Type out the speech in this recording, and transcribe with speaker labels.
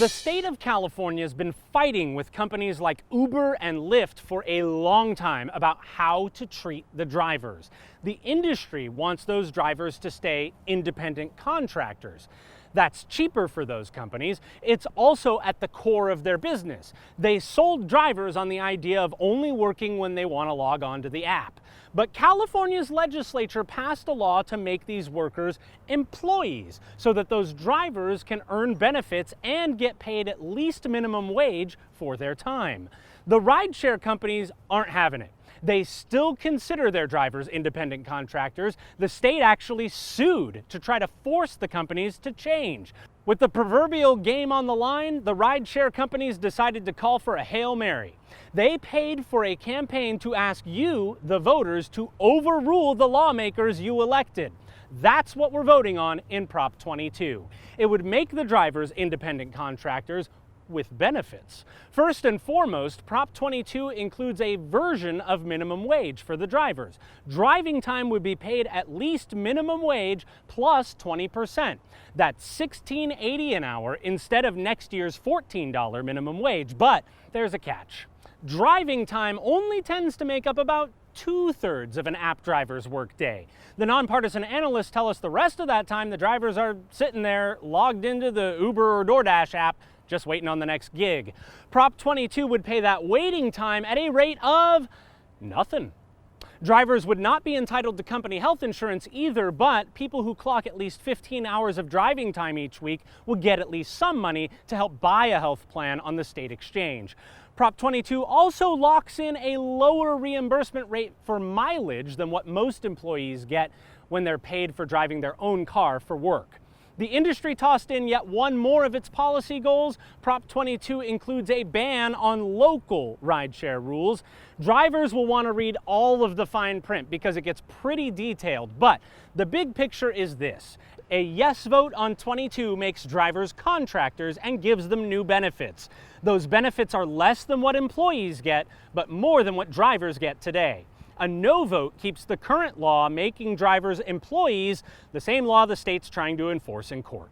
Speaker 1: The state of California has been fighting with companies like Uber and Lyft for a long time about how to treat the drivers. The industry wants those drivers to stay independent contractors. That's cheaper for those companies. It's also at the core of their business. They sold drivers on the idea of only working when they want to log on to the app. But California's legislature passed a law to make these workers employees so that those drivers can earn benefits and get paid at least minimum wage for their time. The rideshare companies aren't having it. They still consider their drivers independent contractors. The state actually sued to try to force the companies to change. With the proverbial game on the line, the rideshare companies decided to call for a Hail Mary. They paid for a campaign to ask you, the voters, to overrule the lawmakers you elected. That's what we're voting on in Prop 22. It would make the drivers independent contractors with benefits. First and foremost, Prop 22 includes a version of minimum wage for the drivers. Driving time would be paid at least minimum wage plus 20%. That's $16.80 an hour instead of next year's $14 minimum wage. But there's a catch. Driving time only tends to make up about 2/3 of an app driver's workday. The nonpartisan analysts tell us the rest of that time the drivers are sitting there logged into the Uber or DoorDash app just waiting on the next gig. Prop 22 would pay that waiting time at a rate of nothing. Drivers would not be entitled to company health insurance either, but people who clock at least 15 hours of driving time each week would get at least some money to help buy a health plan on the state exchange. Prop 22 also locks in a lower reimbursement rate for mileage than what most employees get when they're paid for driving their own car for work. The industry tossed in yet one more of its policy goals. Prop 22 includes a ban on local rideshare rules. Drivers will want to read all of the fine print because it gets pretty detailed, but the big picture is this. A yes vote on 22 makes drivers contractors and gives them new benefits. Those benefits are less than what employees get, but more than what drivers get today. A no vote keeps the current law making drivers employees, the same law the state's trying to enforce in court.